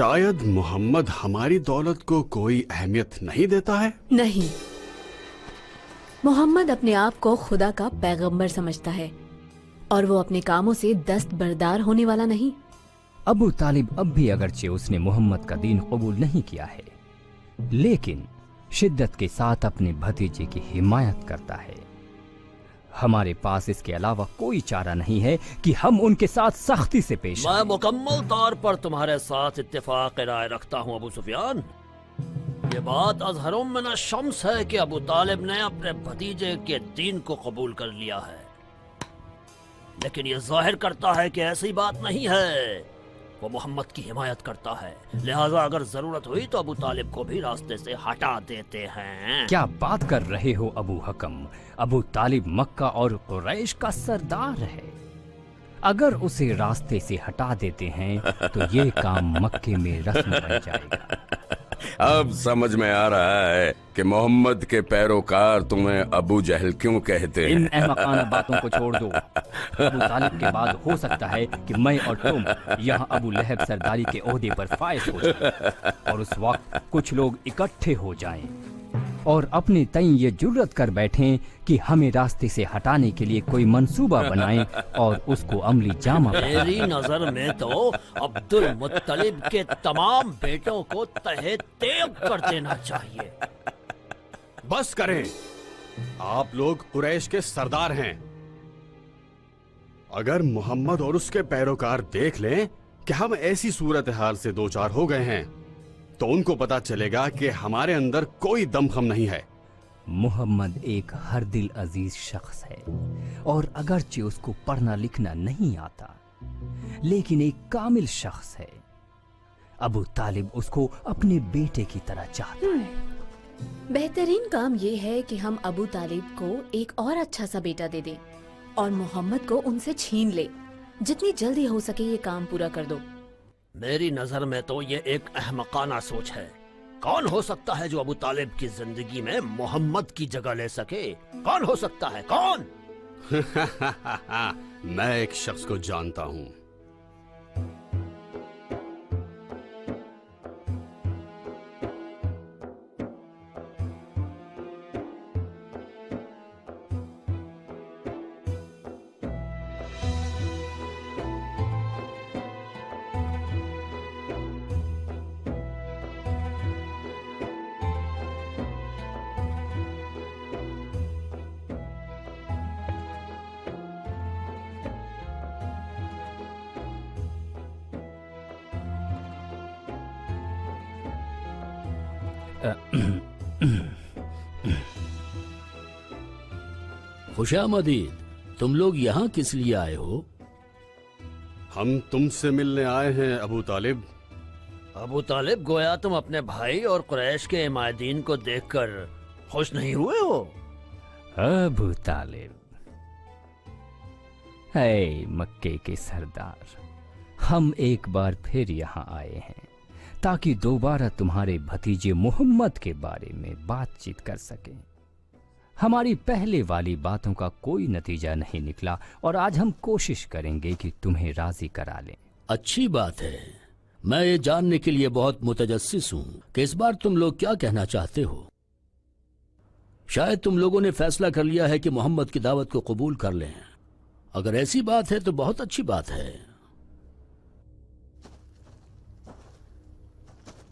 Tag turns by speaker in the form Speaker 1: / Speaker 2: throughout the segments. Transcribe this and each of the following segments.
Speaker 1: شاید محمد ہماری دولت کو کوئی اہمیت نہیں دیتا ہے؟
Speaker 2: نہیں، محمد اپنے آپ کو خدا کا پیغمبر سمجھتا ہے اور وہ اپنے کاموں سے دست بردار ہونے والا نہیں۔
Speaker 3: ابو طالب اب بھی اگرچہ اس نے محمد کا دین قبول نہیں کیا ہے، لیکن شدت کے ساتھ اپنے بھتیجے کی حمایت کرتا ہے۔ ہمارے پاس اس کے علاوہ کوئی چارہ نہیں ہے کہ ہم ان کے ساتھ سختی سے پیش آئیں۔
Speaker 4: میں مکمل طور پر تمہارے ساتھ اتفاق رائے رکھتا ہوں ابو سفیان۔ یہ بات اظہر من الشمس ہے کہ ابو طالب نے اپنے بھتیجے کے دین کو قبول کر لیا ہے، لیکن یہ ظاہر کرتا ہے کہ ایسی بات نہیں ہے۔ وہ محمد کی حمایت کرتا ہے، لہٰذا اگر ضرورت ہوئی تو ابو طالب کو بھی راستے سے ہٹا دیتے ہیں۔
Speaker 3: کیا بات کر رہے ہو ابو حکم؟ ابو طالب مکہ اور قریش کا سردار ہے، اگر اسے راستے سے ہٹا دیتے ہیں تو یہ کام مکے میں رسم بن جائے گا۔
Speaker 5: اب سمجھ میں آ رہا ہے کہ محمد کے پیروکار تمہیں ابو جہل کیوں کہتے ہیں۔
Speaker 3: ان احمقانہ باتوں کو چھوڑ دو۔ ابو طالب کے بعد ہو سکتا ہے کہ میں اور تم یہاں ابو لہب سرداری کے عہدے پر فائز ہو جائیں، اور اس وقت کچھ لوگ اکٹھے ہو جائیں اور اپنے تئیں یہ جرت کر بیٹھیں کہ ہمیں راستے سے ہٹانے کے لیے کوئی منصوبہ بنائیں اور اس کو عملی جامہ
Speaker 4: میری نظر میں تو عبد المطلب کے تمام بیٹوں کو تہہ تیب کر دینا چاہیے۔
Speaker 1: بس کریں، آپ لوگ قریش کے سردار ہیں۔ اگر محمد اور اس کے پیروکار دیکھ لیں کہ ہم ایسی صورتحال سے دوچار ہو گئے ہیں تو ان کو پتا چلے گا کہ ہمارے اندر کوئی دم خم نہیں ہے۔
Speaker 3: محمد ایک ہر دل عزیز شخص ہے، اور اگرچہ اس کو پڑھنا لکھنا نہیں آتا، لیکن ایک کامل شخص ہے۔ ابو طالب اس کو اپنے بیٹے کی طرح چاہتا ہے۔
Speaker 2: بہترین کام یہ ہے کہ ہم ابو طالب کو ایک اور اچھا سا بیٹا دے دیں اور محمد کو ان سے چھین لے۔ جتنی جلدی ہو سکے یہ کام پورا کر دو۔
Speaker 4: میری نظر میں تو یہ ایک احمقانہ سوچ ہے۔ کون ہو سکتا ہے جو ابو طالب کی زندگی میں محمد کی جگہ لے سکے؟ کون ہو سکتا ہے؟ کون؟
Speaker 1: میں ایک شخص کو جانتا ہوں۔
Speaker 6: خوش آمدید۔ تم لوگ یہاں کس لیے آئے ہو؟
Speaker 1: ہم تم سے ملنے آئے ہیں ابو طالب۔
Speaker 4: ابو طالب، گویا تم اپنے بھائی اور قریش کے عمائدین کو دیکھ کر خوش نہیں ہوئے ہو؟
Speaker 3: ابو طالب، اے مکے کے سردار، ہم ایک بار پھر یہاں آئے ہیں تاکہ دوبارہ تمہارے بھتیجے محمد کے بارے میں بات چیت کر سکیں۔ ہماری پہلے والی باتوں کا کوئی نتیجہ نہیں نکلا، اور آج ہم کوشش کریں گے کہ تمہیں راضی کرا لیں۔
Speaker 6: اچھی بات ہے۔ میں یہ جاننے کے لیے بہت متجسس ہوں کہ اس بار تم لوگ کیا کہنا چاہتے ہو۔ شاید تم لوگوں نے فیصلہ کر لیا ہے کہ محمد کی دعوت کو قبول کر لیں۔ اگر ایسی بات ہے تو بہت اچھی بات ہے۔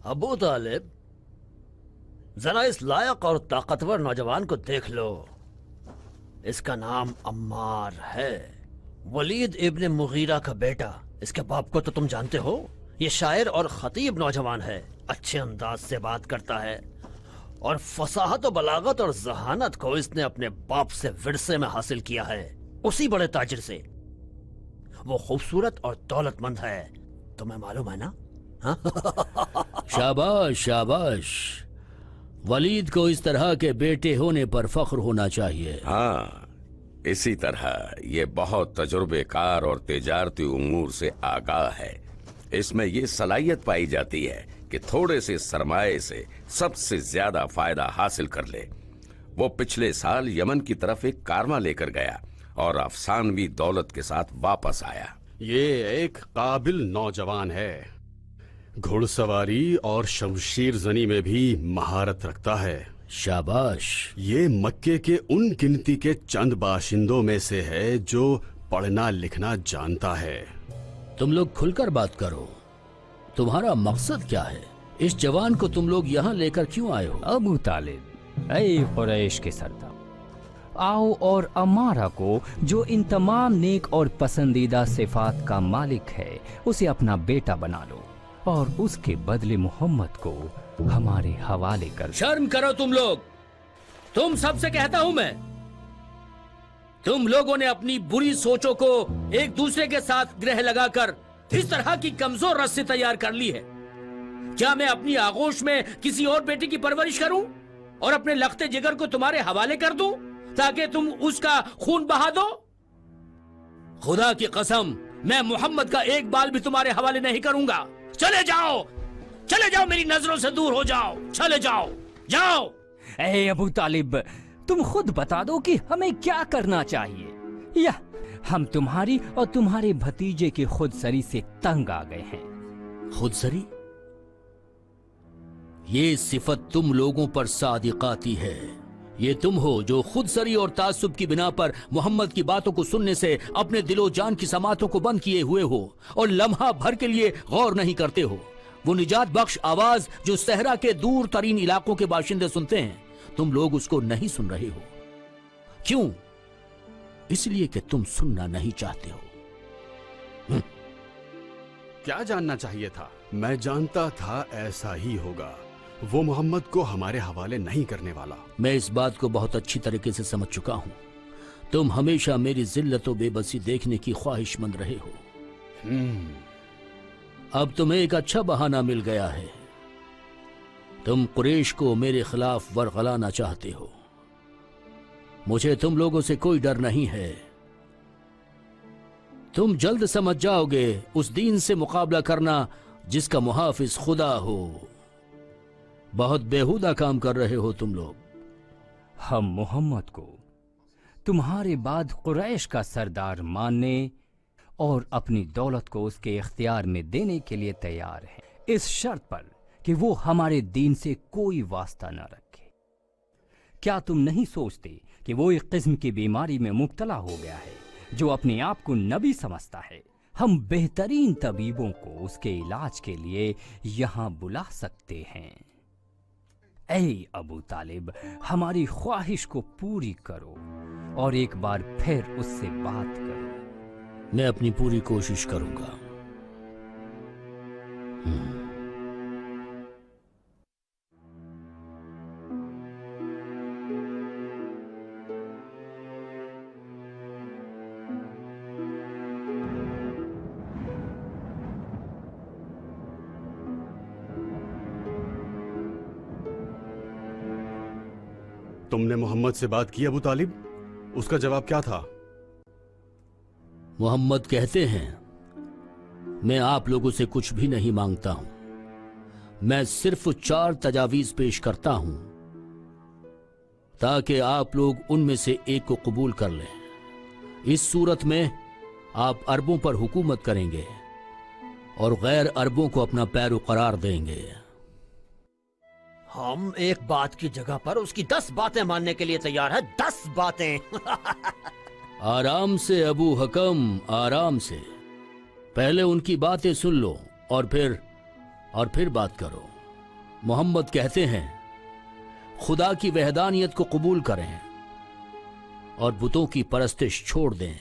Speaker 4: ابو طالب، ذرا اس لائق اور طاقتور نوجوان کو دیکھ لو۔ اس کا نام عمار ہے، ولید ابن مغیرہ کا بیٹا۔ اس کے باپ کو تو تم جانتے ہو، یہ شاعر اور خطیب نوجوان ہے، اچھے انداز سے بات کرتا ہے، اور فصاحت و بلاغت اور ذہانت کو اس نے اپنے باپ سے ورثے میں حاصل کیا ہے، اسی بڑے تاجر سے۔ وہ خوبصورت اور دولت مند ہے، تمہیں معلوم ہے نا؟
Speaker 6: شاباش شاباش، ولید کو اس طرح کے بیٹے ہونے پر فخر ہونا چاہیے۔
Speaker 5: ہاں، اسی طرح یہ بہت تجربے کار اور تجارتی امور سے آگاہ ہے۔ اس میں یہ صلاحیت پائی جاتی ہے کہ تھوڑے سے سرمایے سے سب سے زیادہ فائدہ حاصل کر لے۔ وہ پچھلے سال یمن کی طرف ایک کارواں لے کر گیا اور افسانوی دولت کے ساتھ واپس آیا۔
Speaker 1: یہ ایک قابل نوجوان ہے، घुड़ सवारी और शमशीर जनी में भी महारत रखता है।
Speaker 6: शाबाश।
Speaker 1: ये मक्के के उन गिनती के चंद बाशिंदों में से है जो पढ़ना लिखना जानता है।
Speaker 6: तुम लोग खुलकर बात करो, तुम्हारा मकसद क्या है? इस जवान को तुम लोग यहाँ लेकर क्यों आए हो?
Speaker 3: अबू तालिब, ऐ कुरैश के सरदार, आओ और अमारा को, जो इन तमाम नेक और पसंदीदा सिफात का मालिक है, उसे अपना बेटा बना लो और उसके बदले मोहम्मद को हमारे हवाले कर दो।
Speaker 6: शर्म करो तुम लोग, तुम सबसे कहता हूं मैं, तुम लोगों ने अपनी बुरी सोचों को एक दूसरे के साथ ग्रह लगाकर इस तरह की कमजोर रस्सी तैयार कर ली है। क्या मैं अपनी आगोश में किसी और बेटे की परवरिश करूं और अपने लखते जिगर को तुम्हारे हवाले कर दूं ताकि तुम उसका खून बहा दो? खुदा की कसम, मैं मोहम्मद का एक बाल भी तुम्हारे हवाले नहीं करूंगा। चले जाओ, चले जाओ, मेरी नजरों से दूर हो जाओ, चले जाओ, जाओ।
Speaker 3: ऐ अबू तालिब, तुम खुद बता दो कि हमें क्या करना चाहिए, या हम तुम्हारी और तुम्हारे भतीजे की खुदसरी से तंग आ गए हैं।
Speaker 6: खुदसरी? ये सिफत तुम लोगों पर सादिकाती है। ये तुम हो जो खुदसरी और तासुब की बिना पर मोहम्मद की बातों को सुनने से अपने दिलो जान की समातों को बंद किए हुए हो और लम्हा भर के लिए गौर नहीं करते हो। वो निजात बख्श आवाज जो सहरा के दूर तरीन इलाकों के बाशिंदे सुनते हैं, तुम लोग उसको नहीं सुन रहे हो। क्यों? इसलिए कि तुम सुनना नहीं चाहते हो।
Speaker 1: क्या जानना चाहिए था? मैं जानता था ऐसा ही होगा। वो मोहम्मद को हमारे हवाले नहीं करने वाला।
Speaker 6: मैं इस बात को बहुत अच्छी तरीके से समझ चुका हूं। तुम हमेशा मेरी जिल्लत और बेबसी देखने की ख्वाहिशमंद रहे हो। अब तुम्हें एक अच्छा बहाना मिल गया है। तुम कुरैश को मेरे खिलाफ वरगलाना चाहते हो। मुझे तुम लोगों से कोई डर नहीं है। तुम जल्द समझ जाओगे उस दीन से मुकाबला करना जिसका मुहाफिज खुदा हो। बहुत बेहुदा काम कर रहे हो तुम लोग।
Speaker 3: हम मोहम्मद को तुम्हारे बाद कुरैश का सरदार मानने और अपनी दौलत को उसके इख्तियार में देने के लिए तैयार हैं, इस शर्त पर कि वो हमारे दीन से कोई वास्ता न रखे। क्या तुम नहीं सोचते कि वो एक किस्म की बीमारी में मुब्तला हो गया है जो अपने आप को नबी समझता है? हम बेहतरीन तबीबों को उसके इलाज के लिए यहाँ बुला सकते हैं। ऐ अबू तालिब, हमारी ख्वाहिश को पूरी करो और एक बार फिर उससे बात करो।
Speaker 6: मैं अपनी पूरी कोशिश करूंगा।
Speaker 1: तुमने मोहम्मद से बात की अबू तालिब? उसका जवाब क्या था?
Speaker 6: मोहम्मद कहते हैं, मैं आप लोगों से कुछ भी नहीं मांगता हूं। मैं सिर्फ 4 तजावीज पेश करता हूं ताकि आप लोग उनमें से एक को कबूल कर लें। इस सूरत में आप अरबों पर हुकूमत करेंगे और गैर अरबों को अपना पैरो करार देंगे।
Speaker 4: हम एक बात की जगह पर उसकी 10 बातें मानने के लिए तैयार है। 10 बातें।
Speaker 6: आराम से अबू हकम, आराम से। पहले उनकी बातें सुन लो और फिर बात करो। मोहम्मद कहते हैं, खुदा की वहदानियत को कबूल करें और बुतों की परस्तिश छोड़ दें।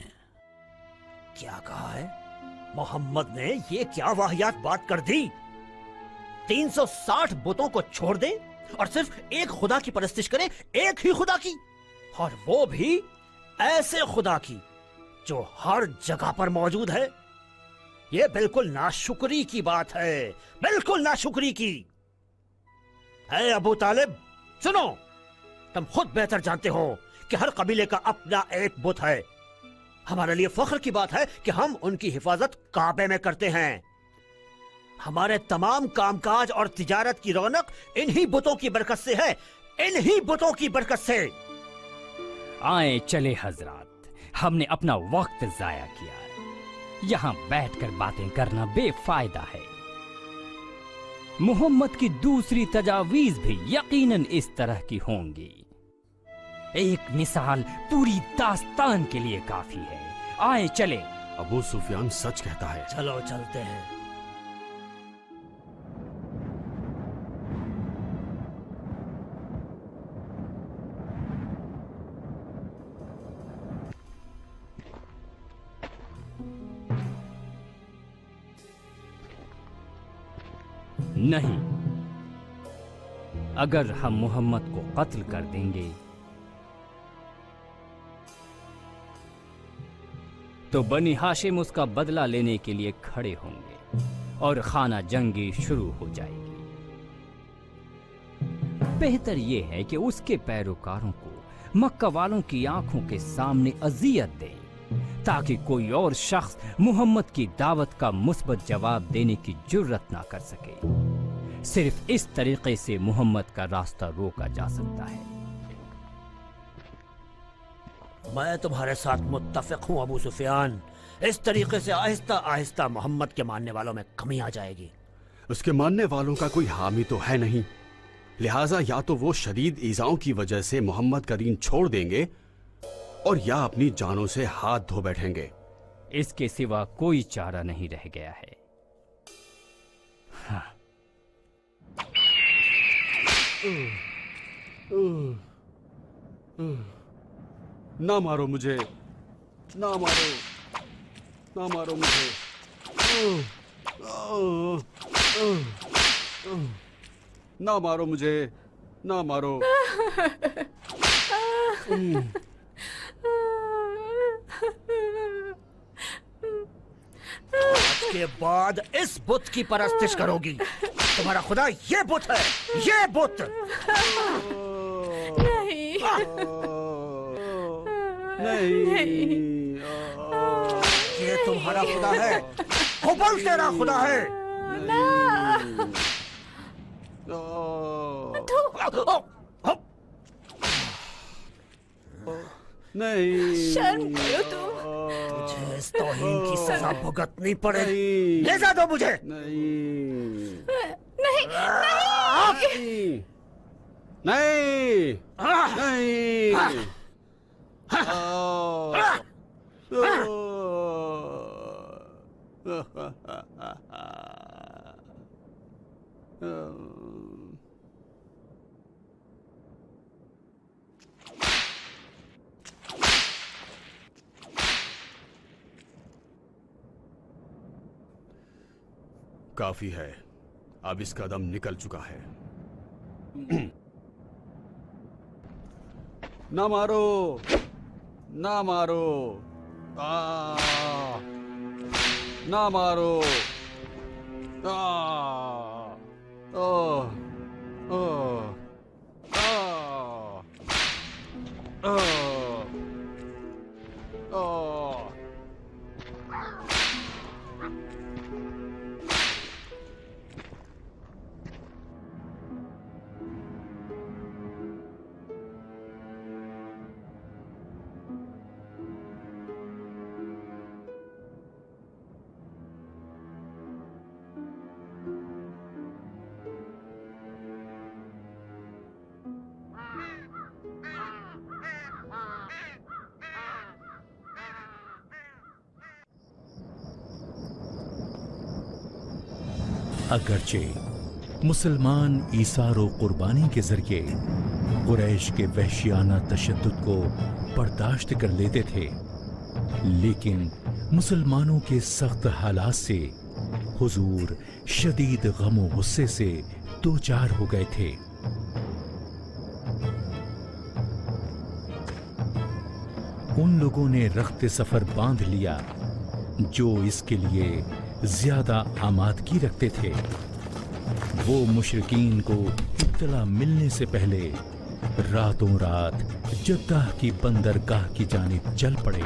Speaker 4: क्या कहा है? मोहम्मद ने ये क्या वाहियात बात कर दी? 360 बुतों को छोड़ दें और सिर्फ एक खुदा की परस्तिश करें, एक ही खुदा की, और वो भी ऐसे खुदा की जो हर जगह पर मौजूद है। ये बिल्कुल नाशुक्री की बात है, बिल्कुल नाशुक्री की। है अबू तालिब, सुनो, तुम खुद बेहतर जानते हो कि हर कबीले का अपना एक बुत है। हमारे लिए फख्र की बात है कि हम उनकी हिफाजत काबे में करते हैं। हमारे तमाम कामकाज और तिजारत की रौनक इन्हीं बुतों की बरकत से है, इन्हीं बुतों की बरकत से।
Speaker 3: आए चले हजरात, हमने अपना वक्त जाया किया है। यहाँ बैठकर बातें करना बेफायदा है। मोहम्मद की दूसरी तजावीज भी यकीनन इस तरह की होंगी। एक मिसाल पूरी दास्तान के लिए काफी है। आए चले।
Speaker 1: अबू सुफियान सच कहता है।
Speaker 4: चलो चलते हैं।
Speaker 3: नहीं, अगर हम मोहम्मद को कत्ल कर देंगे तो बनी हाशिम उसका बदला लेने के लिए खड़े होंगे और खाना जंगी शुरू हो जाएगी। बेहतर यह है कि उसके पैरोकारों को मक्का वालों की आंखों के सामने अजियत दें ताकि कोई और शख्स मोहम्मद की दावत का मुस्बत जवाब देने की जुर्रत ना कर सके। सिर्फ इस तरीके से मोहम्मद का रास्ता रोका जा सकता है।
Speaker 4: मैं तुम्हारे साथ मुत्तफिक हूँ अबू सुफियान। इस तरीके से आहिस्ता आहिस्ता मोहम्मद के मानने वालों में कमी आ जाएगी।
Speaker 1: उसके मानने वालों का कोई हामी तो है नहीं, लिहाजा या तो वो शदीद ईजाओं की वजह से मोहम्मद का दीन छोड़ देंगे और या अपनी जानों से हाथ धो बैठेंगे।
Speaker 3: इसके सिवा कोई चारा नहीं रह गया है। हाँ।
Speaker 1: ना मारो मुझे, ना मारो, ना मारो मुझे, ना मारो मुझे, ना मारो।
Speaker 4: के बाद इस बुत की परस्तिश करोगी। तुम्हारा खुदा ये बुत है, ये बुत।
Speaker 2: नहीं,
Speaker 1: नहीं,
Speaker 4: ये तुम्हारा खुदा है, हुबल तेरा खुदा है।
Speaker 1: नहीं,
Speaker 2: शर्म करो तुम।
Speaker 4: मुझे इस तौहीन की सजा भुगतनी पड़ेगी।
Speaker 1: नहीं,
Speaker 4: ले जा दो मुझे।
Speaker 1: नहीं,
Speaker 2: नहीं,
Speaker 1: नहीं, नहीं, नहीं। काफी है, अब इसका दम निकल चुका है। ना मारो, ना मारो, ना मारो,
Speaker 7: अगरचे मुसलमान ईसार व कुर्बानी के जरिए कुरैश के वहशियाना तशद्दुद को बर्दाश्त कर लेते थे, लेकिन मुसलमानों के सख्त हालात से हुजूर शदीद गम व गुस्से से दो चार हो गए थे। उन लोगों ने रख्त सफर बांध लिया जो इसके लिए ज्यादा आमादगी रखते थे। वो मुशरिकीन को इत्तला मिलने से पहले रातों रात जद्दाह की बंदरगाह की जानिब चल पड़े।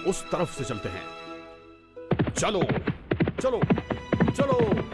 Speaker 1: उस तरफ से चलते हैं। चलो चलो चलो।